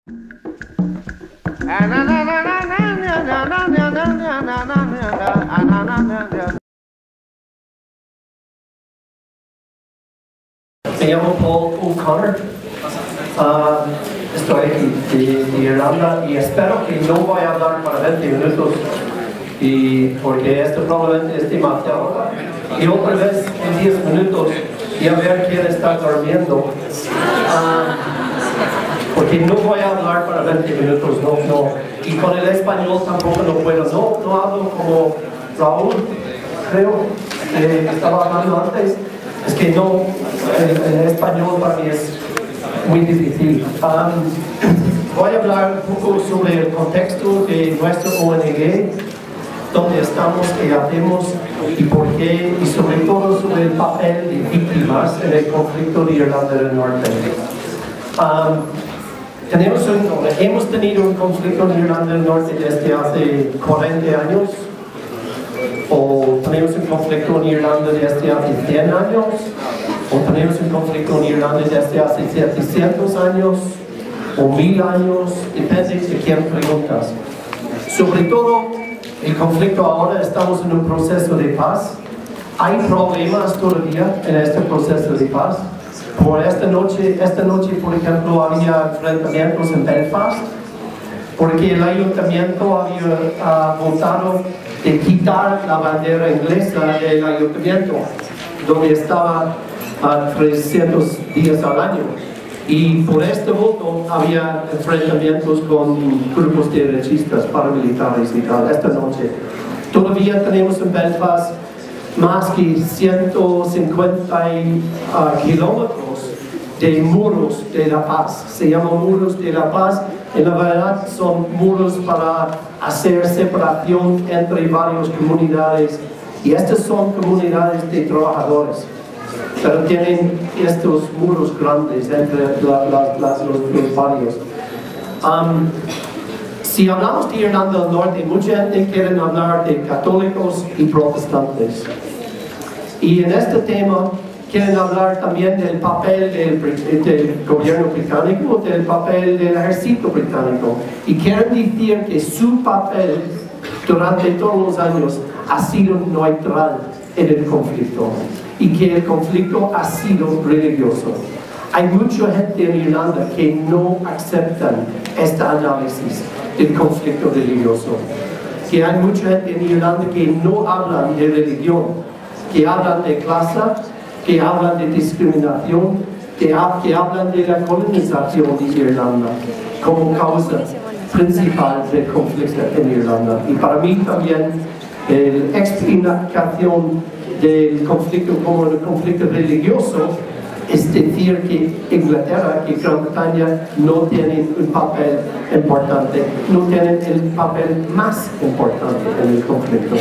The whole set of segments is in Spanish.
Me llamo Paul O'Connor. Estoy aquí de Irlanda y espero que no voy a hablar para 20 minutos porque esto probablemente es demasiado. Y otra vez en 10 minutos y a ver quién está durmiendo. Porque no voy a hablar para 20 minutos, no. Y con el español tampoco no puedo, no hablo como Raúl, creo, que estaba hablando antes. Es que no, el español para mí es muy difícil. Voy a hablar un poco sobre el contexto de nuestra ONG, dónde estamos, qué hacemos y por qué, y sobre todo sobre el papel de víctimas en el conflicto de Irlanda del Norte. Hemos tenido un conflicto en Irlanda del Norte desde hace 40 años, o tenemos un conflicto en Irlanda desde hace 100 años, o tenemos un conflicto en Irlanda desde hace 700 años, o 1000 años, depende de quién preguntas. Sobre todo, el conflicto ahora, estamos en un proceso de paz. Hay problemas todavía en este proceso de paz. Por esta noche, por ejemplo, había enfrentamientos en Belfast, porque el ayuntamiento había votado de quitar la bandera inglesa del ayuntamiento, donde estaba a 300 días al año. Y por este voto había enfrentamientos con grupos de derechistas, paramilitares y tal, esta noche. Todavía tenemos en Belfast más que 150 kilómetros de muros de la paz. Se llaman muros de la paz. En la verdad son muros para hacer separación entre varias comunidades. Y estas son comunidades de trabajadores. Pero tienen estos muros grandes entre los barrios. Si hablamos de Irlanda del Norte, mucha gente quiere hablar de católicos y protestantes. Y en este tema quieren hablar también del papel del gobierno británico, del papel del ejército británico. Y quieren decir que su papel durante todos los años ha sido neutral en el conflicto. Y que el conflicto ha sido religioso. Hay mucha gente en Irlanda que no aceptan este análisis del conflicto religioso. Que hay mucha gente en Irlanda que no hablan de religión, que hablan de clase, que hablan de discriminación, que hablan de la colonización de Irlanda como causa principal del conflicto en Irlanda. Y para mí también la explicación del conflicto como el conflicto religioso es decir que Inglaterra y Gran Bretaña no tienen un papel importante, no tienen el papel más importante en el conflicto.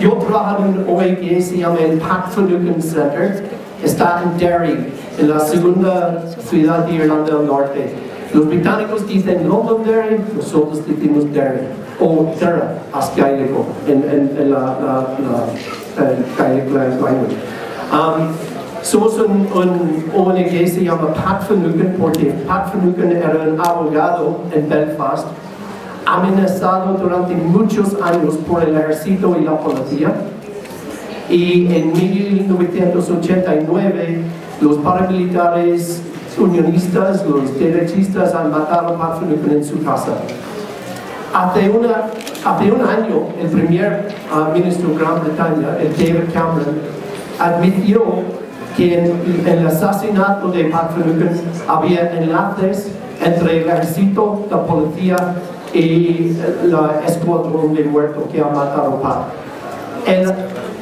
Yo trabajo en un ONG que se llama el Pat Finucane Center, está en Derry, en la segunda ciudad de Irlanda del Norte. Los británicos dicen Londonderry, nosotros decimos Derry, o Derra, as gaélico, en la Gaelic language. Somos un ONG que se llama Pat Finucane, porque Pat Finucane era un abogado en Belfast, amenazado durante muchos años por el ejército y la policía. Y en 1989 los paramilitares unionistas, los derechistas, han matado a Pat Finucane en su casa. Hace un año, el primer ministro de Gran Bretaña, el David Cameron, admitió que en el asesinato de Pat Finucane había enlaces entre el ejército, la policía y la escuadrón de muertos que ha matado a Pat. Él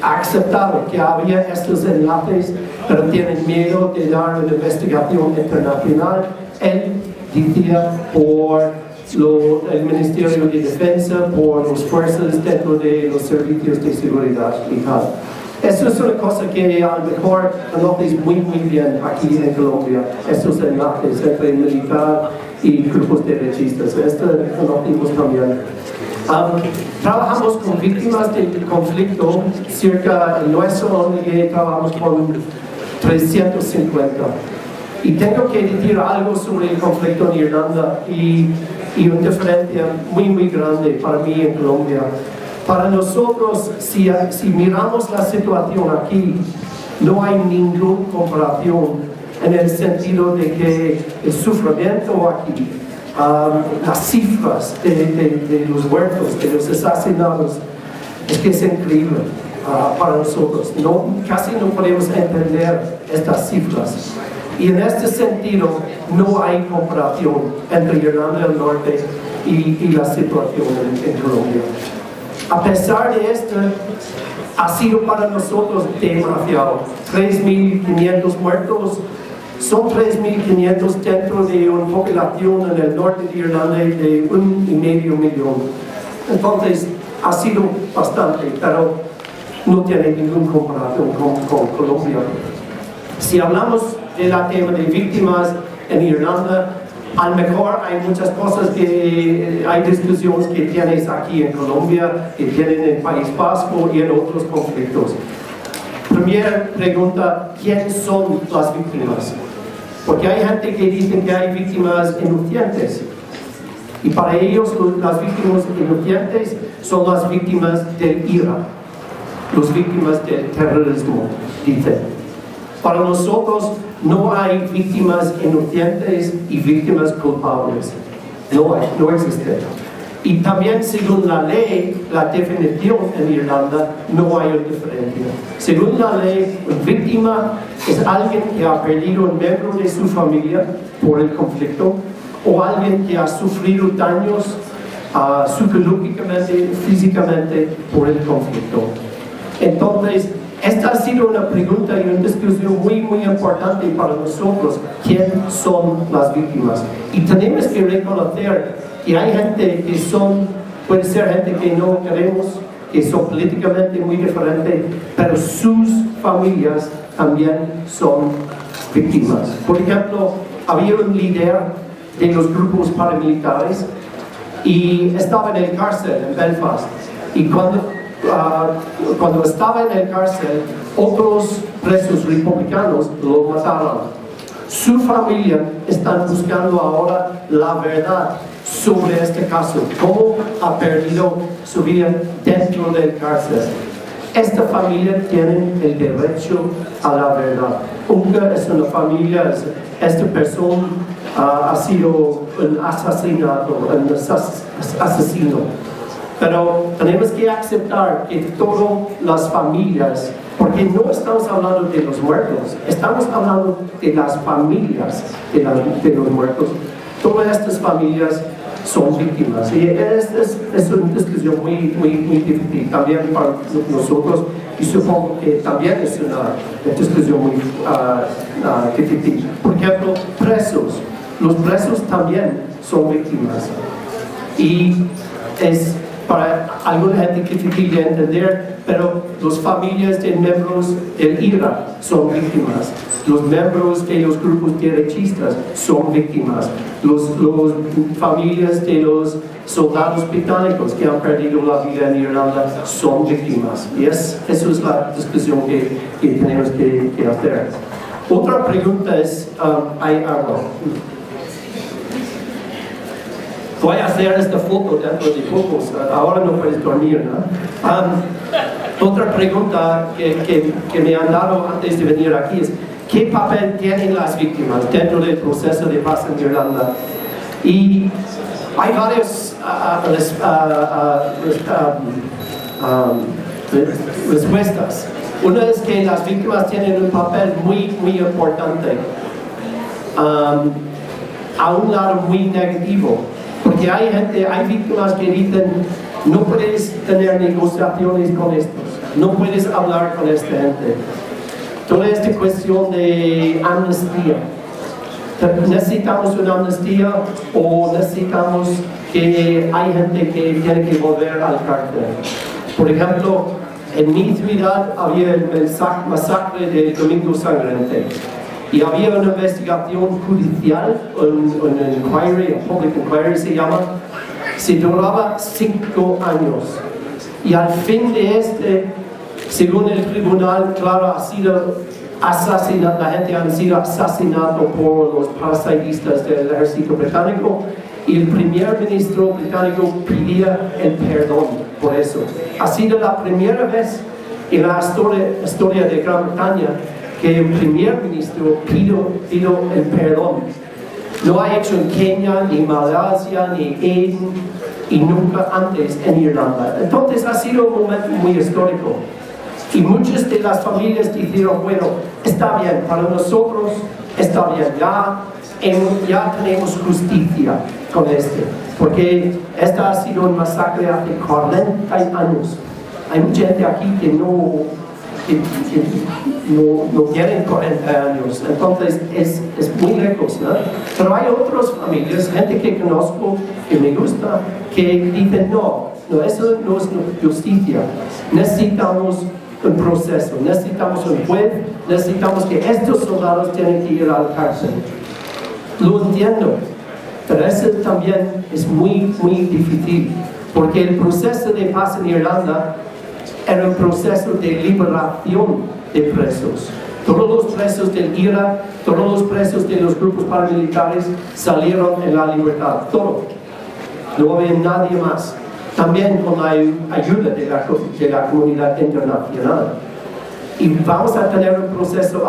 ha aceptado que había estos enlaces, pero tienen miedo de dar una investigación internacional. Él decía por el Ministerio de Defensa, por las fuerzas dentro de los servicios de seguridad y tal. Eso es una cosa que a lo mejor conoces muy bien aquí en Colombia, estos enlaces entre el militar y grupos derechistas. Esto conocimos también. Trabajamos con víctimas del conflicto, cerca en nuestro ONG trabajamos con 350. Y tengo que decir algo sobre el conflicto en Irlanda y una diferencia muy grande para mí en Colombia. Para nosotros, si miramos la situación aquí, no hay ninguna comparación en el sentido de que el sufrimiento aquí, las cifras de los muertos, de los asesinados, es que es increíble para nosotros. Casi no podemos entender estas cifras. Y en este sentido, no hay comparación entre Irlanda del Norte y la situación en Colombia. A pesar de esto, ha sido para nosotros demasiado. 3.500 muertos, son 3.500 dentro de una población en el norte de Irlanda de 1,5 millón. Entonces, ha sido bastante, pero no tiene ninguna comparación con Colombia. Si hablamos del tema de víctimas en Irlanda, a lo mejor hay muchas cosas que hay discusiones que tienes aquí en Colombia, que tienen en el País Vasco y en otros conflictos. Primera pregunta, ¿quiénes son las víctimas? Porque hay gente que dice que hay víctimas inocentes. Y para ellos las víctimas inocentes son las víctimas del IRA, las víctimas del terrorismo, dicen. Para nosotros no hay víctimas inocentes y víctimas culpables. No existe. Y también según la ley, la definición en Irlanda, no hay una diferencia. Según la ley, una víctima es alguien que ha perdido un miembro de su familia por el conflicto o alguien que ha sufrido daños psicológicamente, físicamente por el conflicto. Entonces, esta ha sido una pregunta y una discusión muy importante para nosotros. ¿Quiénes son las víctimas? Y tenemos que reconocer que hay gente que puede ser gente que no queremos, que son políticamente muy diferentes, pero sus familias también son víctimas. Por ejemplo, había un líder de los grupos paramilitares y estaba en el cárcel en Belfast. Y cuando estaba en el cárcel, otros presos republicanos lo mataron. Su familia está buscando ahora la verdad sobre este caso, cómo ha perdido su vida dentro del cárcel. Esta familia tiene el derecho a la verdad. Unga es una familia, esta persona ha sido un asesino. Pero tenemos que aceptar que todas las familias, porque no estamos hablando de los muertos, estamos hablando de las familias de los muertos. Todas estas familias son víctimas. Y es una discusión muy difícil también para nosotros, y supongo que también es una discusión muy difícil. Por ejemplo, presos. Los presos también son víctimas. Y es para alguna gente difícil de entender, pero las familias de miembros del IRA son víctimas. Los miembros de los grupos derechistas son víctimas. Las familias de los soldados británicos que han perdido la vida en Irlanda son víctimas. Y eso es la discusión que tenemos que hacer. Otra pregunta es, ¿hay agua? Voy a hacer esta foto dentro de pocos, ahora no puedes dormir, ¿no? Otra pregunta que me han dado antes de venir aquí es, ¿qué papel tienen las víctimas dentro del proceso de paz en Irlanda? Y hay varias respuestas. Una es que las víctimas tienen un papel muy importante, a un lado muy negativo. Porque hay víctimas que dicen, no puedes tener negociaciones con estos, no puedes hablar con esta gente. Toda esta cuestión de amnistía. ¿Necesitamos una amnistía o necesitamos que hay gente que tiene que volver al cárcel? Por ejemplo, en mi ciudad había el masacre del Domingo Sangriento. Y había una investigación judicial, un inquiry, un public inquiry se llama, se duraba 5 años. Y al fin de según el tribunal, claro, ha sido la gente ha sido asesinada por los paracaidistas del ejército británico y el primer ministro británico pedía el perdón por eso. Ha sido la primera vez en la historia de Gran Bretaña que el primer ministro pidió el perdón. No ha hecho en Kenia, ni Malasia, ni Aden, y nunca antes en Irlanda. Entonces ha sido un momento muy histórico. Y muchas de las familias dijeron, bueno, está bien, para nosotros está bien, ya tenemos justicia con porque esta ha sido un masacre hace 40 años. Hay mucha gente aquí que no tienen 40 años, entonces es muy lejos, ¿no? Pero hay otras familias, gente que conozco, que me gusta, que dicen, no, eso no es justicia, necesitamos un proceso, necesitamos un juez, necesitamos que estos soldados tienen que ir a la cárcel. Lo entiendo, pero eso también es muy difícil, porque el proceso de paz en Irlanda era un proceso de liberación de presos. Todos los presos del IRA, todos los presos de los grupos paramilitares salieron en la libertad, todo. No había nadie más. También con la ayuda de la comunidad internacional. Y vamos a tener un proceso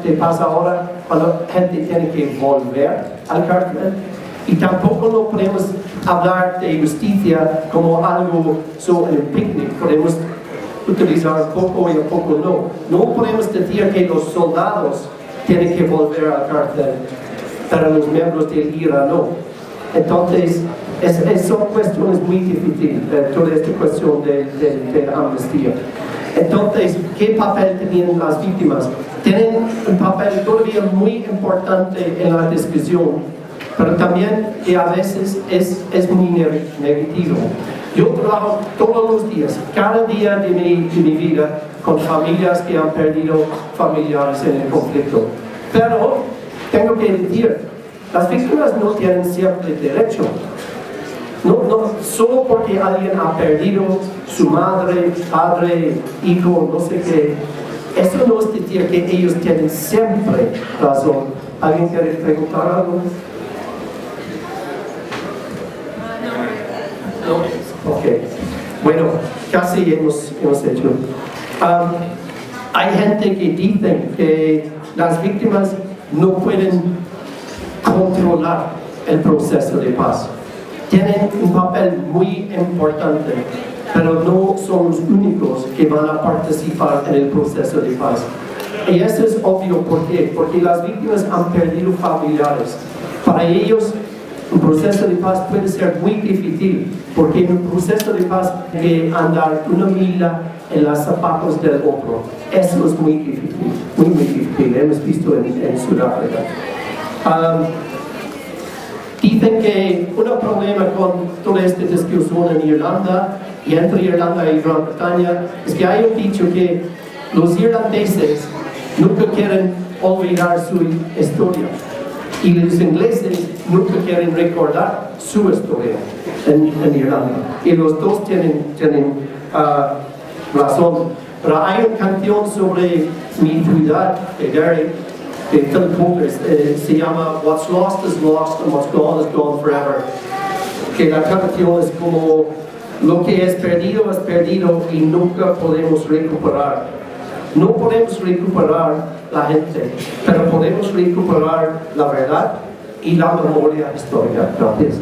de paz ahora cuando gente tiene que volver al cárcel. Y tampoco no podemos hablar de justicia como algo solo en un picnic. Podemos utilizar un poco y un poco no. No podemos decir que los soldados tienen que volver al cárcel, pero los miembros del IRA no. Entonces, son cuestiones muy difíciles, toda esta cuestión de amnistía. Entonces, ¿qué papel tenían las víctimas? Tienen un papel todavía muy importante en la discusión, pero también que a veces es muy negativo. Yo trabajo todos los días, cada día de mi vida, con familias que han perdido familiares en el conflicto. Pero tengo que decir, las víctimas no tienen siempre derecho. No, solo porque alguien ha perdido su madre, padre, hijo, no sé qué, eso no es decir que ellos tienen siempre razón. ¿Alguien quiere preguntar algo? No. Ok. Bueno, casi hemos hecho. Hay gente que dice que las víctimas no pueden controlar el proceso de paz. Tienen un papel muy importante, pero no son los únicos que van a participar en el proceso de paz. Y eso es obvio, ¿por qué? Porque las víctimas han perdido familiares. Para ellos, un proceso de paz puede ser muy difícil, porque en un proceso de paz hay que andar una milla en los zapatos del otro. Eso es muy difícil, muy difícil. Hemos visto en Sudáfrica. Dicen que un problema con toda esta discusión en Irlanda y entre Irlanda y Gran Bretaña es que hay un dicho que los irlandeses nunca quieren olvidar su historia y los ingleses nunca quieren recordar su historia en Irlanda. Y los dos tienen razón. Pero hay una canción sobre mi ciudad de Derry, de Philip Walker, se llama What's Lost is Lost and What's Gone is Gone Forever. Que la canción es como lo que es perdido y nunca podemos recuperar. No podemos recuperar la gente, pero podemos recuperar la verdad y la memoria histórica. Gracias.